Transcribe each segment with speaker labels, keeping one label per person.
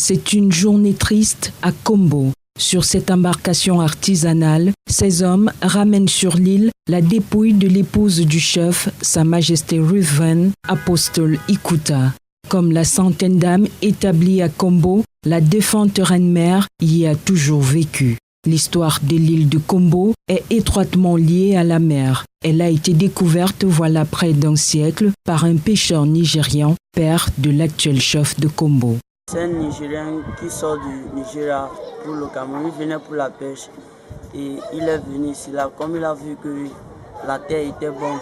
Speaker 1: C'est une journée triste à Kombo. Sur cette embarcation artisanale, ces hommes ramènent sur l'île la dépouille de l'épouse du chef, Sa Majesté Ruthven, apostole Ikuta. Comme la centaine d'âmes établies à Kombo, la défunte reine-mère y a toujours vécu. L'histoire de l'île de Kombo est étroitement liée à la mer. Elle a été découverte voilà près d'un siècle par un pêcheur nigérian, père de l'actuel chef de Kombo.
Speaker 2: C'est un Nigérien qui sort du Nigeria pour le Cameroun. Il venait pour la pêche et il est venu ici là. Comme il a vu que la terre était bonne.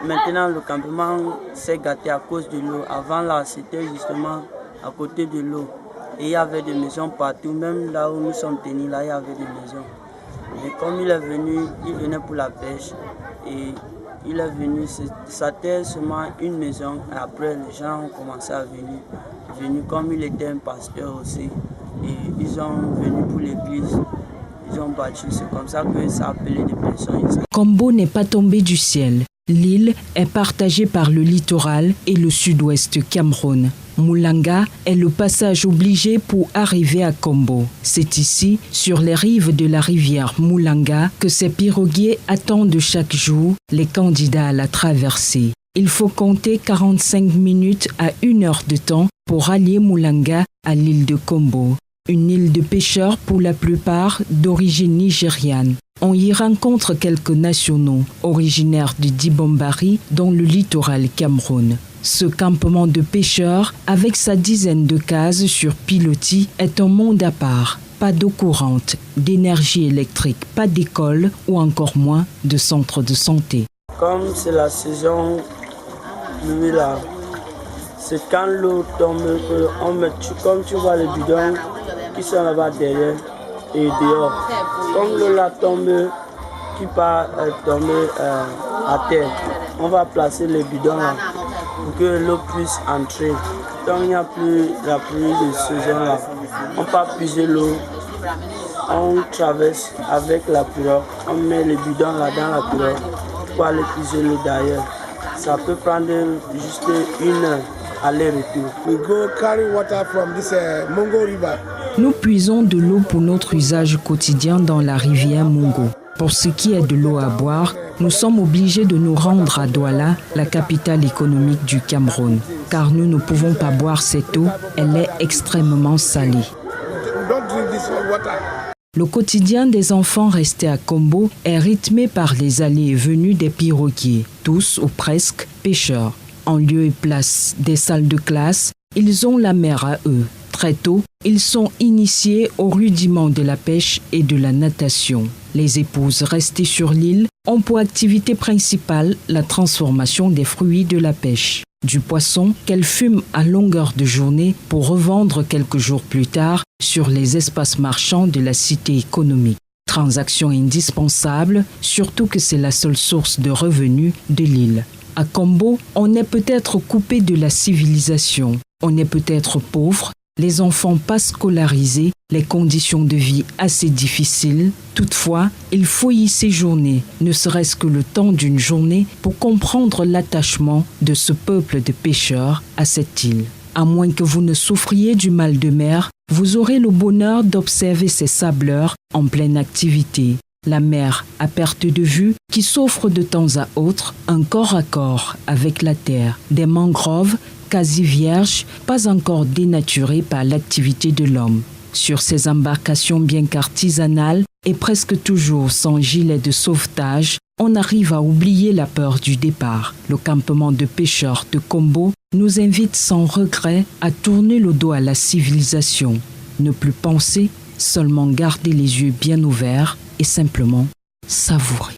Speaker 2: Maintenant le campement s'est gâté à cause de l'eau. Avant là, c'était justement à côté de l'eau. Et il y avait des maisons partout, même là où nous sommes tenus, là il y avait des maisons. Et comme il est venu, il venait pour la pêche. Et il est venu, ça était seulement une maison. Et après, les gens ont commencé à venir. Comme il était un pasteur aussi. Et ils sont venus pour l'église. Ils ont bâti. C'est comme ça que ça a appelé des personnes ici.
Speaker 1: Kombo n'est pas tombé du ciel. L'île est partagée par le littoral et le sud-ouest Cameroun. Moulanga est le passage obligé pour arriver à Kombo. C'est ici, sur les rives de la rivière Moulanga, que ces piroguiers attendent chaque jour les candidats à la traversée. Il faut compter 45 minutes à 1 heure de temps pour allier Moulanga à l'île de Kombo. Une île de pêcheurs pour la plupart d'origine nigériane. On y rencontre quelques nationaux originaires de Dibombari dans le littoral Cameroun. Ce campement de pêcheurs, avec sa dizaine de cases sur pilotis, est un monde à part. Pas d'eau courante, d'énergie électrique, pas d'école ou encore moins de centre de santé.
Speaker 2: Comme c'est la saison pluie là, c'est quand l'eau tombe qu'on met, comme tu vois les bidons qui sont là-bas derrière et dehors. Comme l'eau là tombe, qui part tomber à terre, on va placer les bidons là pour que l'eau puisse entrer. Quand il n'y a plus la pluie de saison là, on peut puiser l'eau, on traverse avec la pirogue, on met les bidons là dans la pirogue pour aller puiser l'eau d'ailleurs. Ça peut prendre juste 1 heure aller-retour.
Speaker 3: We go carry water from this Mongo River.
Speaker 1: Nous puisons de l'eau pour notre usage quotidien dans la rivière Mongo. Pour ce qui est de l'eau à boire, nous sommes obligés de nous rendre à Douala, la capitale économique du Cameroun, car nous ne pouvons pas boire cette eau, elle est extrêmement salée. Le quotidien des enfants restés à Kombo est rythmé par les allées et venues des piroguiers, tous ou presque pêcheurs. En lieu et place des salles de classe, ils ont la mer à eux. Très tôt, ils sont initiés aux rudiments de la pêche et de la natation. Les épouses restées sur l'île ont pour activité principale la transformation des fruits de la pêche. Du poisson qu'elles fument à longueur de journée pour revendre quelques jours plus tard sur les espaces marchands de la cité économique. Transaction indispensable, surtout que c'est la seule source de revenus de l'île. À Kombo, on est peut-être coupé de la civilisation, on est peut-être pauvre, les enfants pas scolarisés, les conditions de vie assez difficiles. Toutefois, il faut y séjourner, ne serait-ce que le temps d'une journée, pour comprendre l'attachement de ce peuple de pêcheurs à cette île. À moins que vous ne souffriez du mal de mer, vous aurez le bonheur d'observer ces sableurs en pleine activité. La mer à perte de vue qui s'offre de temps à autre un corps à corps avec la terre, des mangroves quasi vierges, pas encore dénaturées par l'activité de l'homme. Sur ces embarcations bien qu'artisanales et presque toujours sans gilet de sauvetage, on arrive à oublier la peur du départ. Le campement de pêcheurs de Kombo nous invite sans regret à tourner le dos à la civilisation, ne plus penser, seulement garder les yeux bien ouverts et simplement savourer.